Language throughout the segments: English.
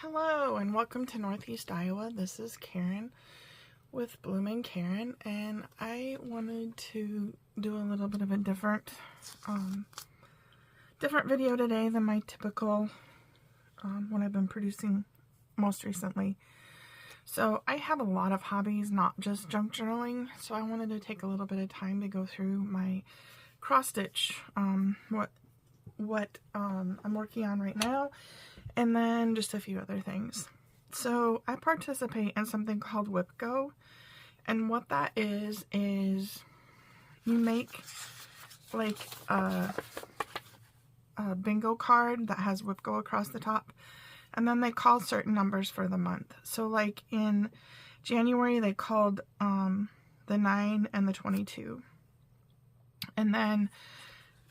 Hello and welcome to Northeast Iowa. This is Karen with Blooming Karen, and I wanted to do a little bit of a different video today than my typical one I've been producing most recently. So I have a lot of hobbies, not just junk journaling, so I wanted to take a little bit of time to go through my cross stitch, what I'm working on right now, and then just a few other things. So I participate in something called Wipgo, and what that is you make like a bingo card that has Wipgo across the top, and then they call certain numbers for the month. So like in January they called the 9 and the 22, and then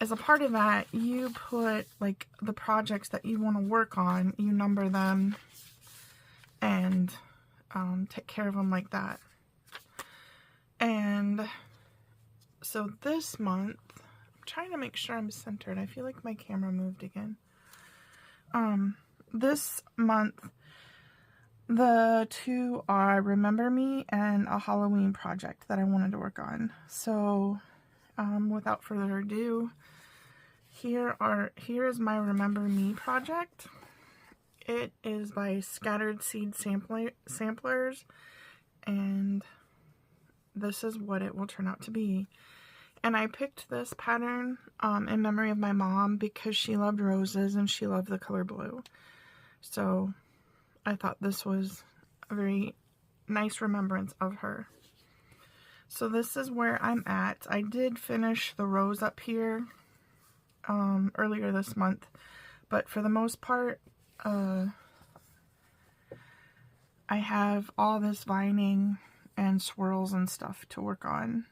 as a part of that, you put like the projects that you want to work on, you number them and take care of them like that. And so this month, I'm trying to make sure I'm centered. I feel like my camera moved again. This month, the two are Remember Me and a Halloween project that I wanted to work on. So without further ado, here is my Remember Me project. It is by Scattered Seed Samplers, and this is what it will turn out to be. And I picked this pattern in memory of my mom because she loved roses and she loved the color blue. So I thought this was a very nice remembrance of her. So this is where I'm at. I did finish the rose up here earlier this month, but for the most part I have all this vining and swirls and stuff to work on,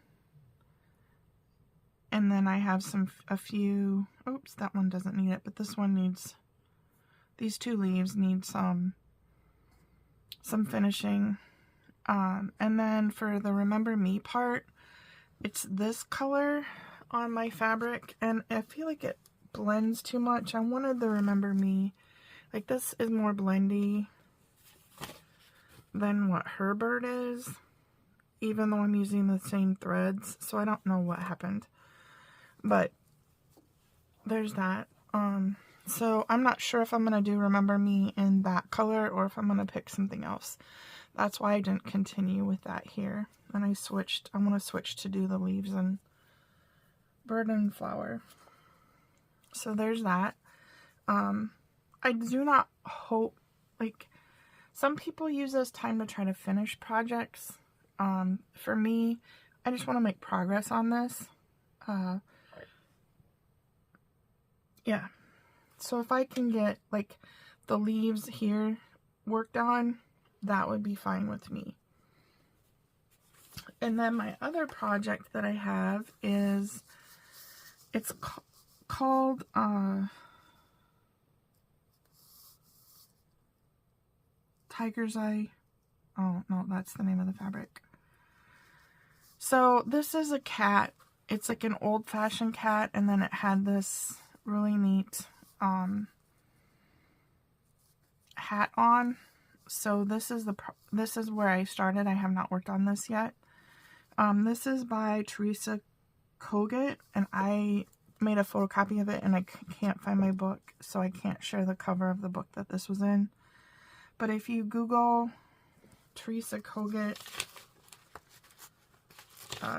and then I have a few, oops, that one doesn't need it, but this one needs, these two leaves need some finishing. And then for the Remember Me part, it's this color on my fabric, and I feel like it blends too much. I wanted the Remember Me, like this is more blendy than what her bird is, even though I'm using the same threads, so I don't know what happened, but there's that. So I'm not sure if I'm going to do Remember Me in that color or if I'm going to pick something else. That's why I didn't continue with that here, and I want to switch to do the leaves and bird and flower. So there's that. I do not hope, like, some people use this time to try to finish projects. For me, I just want to make progress on this. Yeah. So if I can get like the leaves here worked on, that would be fine with me. And then my other project that I have is, it's called Tiger's Eye. Oh no, that's the name of the fabric. So this is a cat. It's like an old-fashioned cat, and then it had this really neat hat on. So this is where I started. I have not worked on this yet. This is by Teresa Kogut, and I made a photocopy of it, and I can't find my book, so I can't share the cover of the book that this was in. But if you Google Teresa Kogut,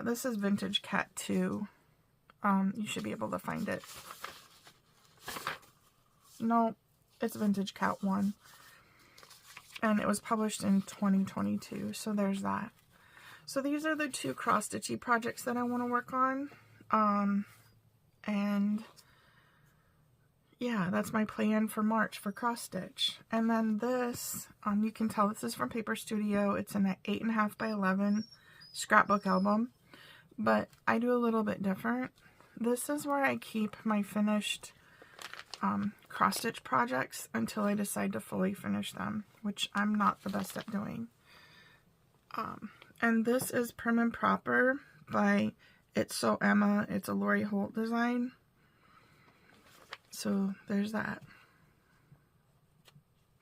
this is Vintage Cat 2. You should be able to find it. No, it's Vintage Cat 1. And it was published in 2022, so there's that. So these are the two cross-stitchy projects that I want to work on. And yeah, that's my plan for March for cross-stitch. And then this, you can tell this is from Paper Studio. It's an 8.5 by 11 scrapbook album, but I do a little bit different. This is where I keep my finished cross-stitch projects until I decide to fully finish them, which I'm not the best at doing. And this is Prim and Proper by It's So Emma. It's a Lori Holt design. So there's that.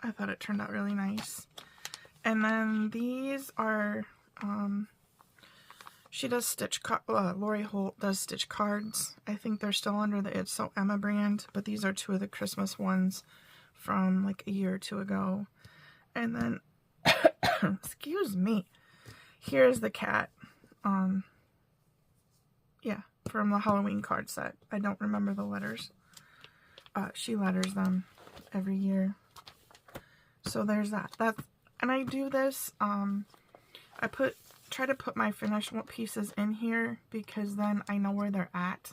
I thought it turned out really nice. And then these are, she does Lori Holt does stitch cards. I think they're still under the It's So Emma brand, but these are 2 of the Christmas ones from like a year or 2 ago. And then, excuse me, here's the cat. Yeah, from the Halloween card set. I don't remember the letters. She letters them every year. So there's that. And I do this, I try to put my finished pieces in here because then I know where they're at.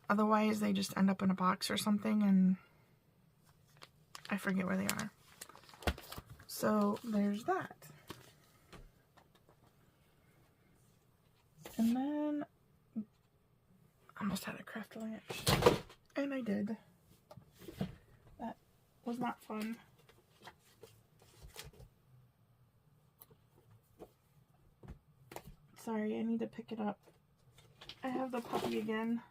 Otherwise, they just end up in a box or something and I forget where they are. So there's that. And then I almost had a craft lunch. And I did. That was not fun. Sorry, I need to pick it up. I have the puppy again.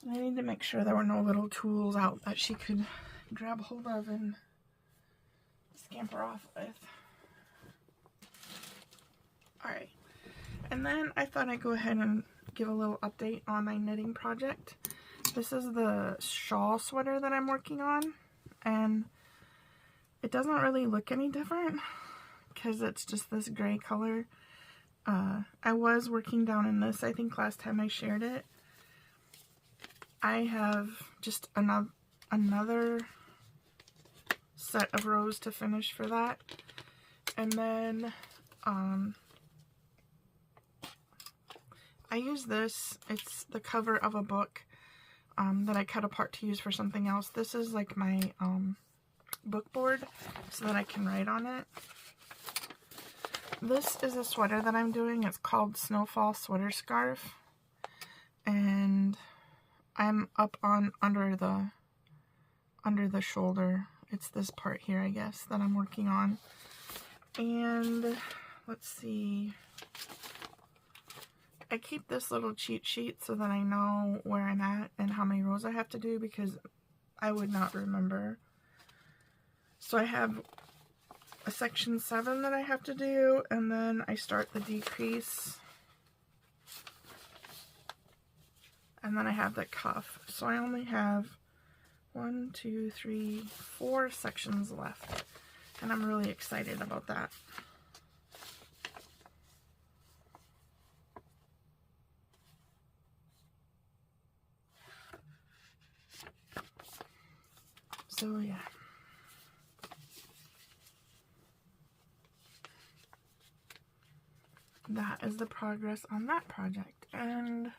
I need to make sure there were no little tools out that she could grab hold of and scamper off with. Alright, and then I thought I'd go ahead and give a little update on my knitting project. This is the shawl sweater that I'm working on, and it doesn't really look any different because it's just this gray color. I was working down in this, I think last time I shared it. I have just another set of rows to finish for that. And then I use this. It's the cover of a book that I cut apart to use for something else. This is like my book board so that I can write on it. This is a sweater that I'm doing. It's called Snowfall Sweater Scarf. And I'm up on under the shoulder. It's this part here, I guess, that I'm working on. And let's see. I keep this little cheat sheet so that I know where I'm at and how many rows I have to do because I would not remember. So I have a section 7 that I have to do, and then I start the decrease. And then I have the cuff. So I only have 1, 2, 3, 4 sections left. And I'm really excited about that. So yeah. That is the progress on that project. And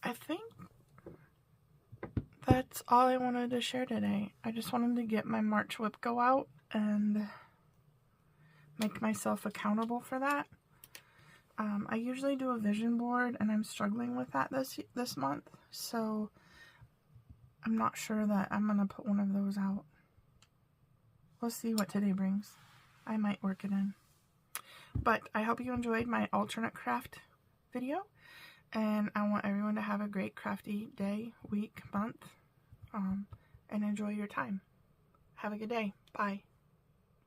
I think that's all I wanted to share today. I just wanted to get my March Wipgo out and make myself accountable for that. I usually do a vision board and I'm struggling with that this month, so I'm not sure that I'm going to put one of those out. We'll see what today brings. I might work it in. But I hope you enjoyed my alternate craft video, and I want everyone to have a great crafty day, week, month, and enjoy your time. Have a good day. Bye.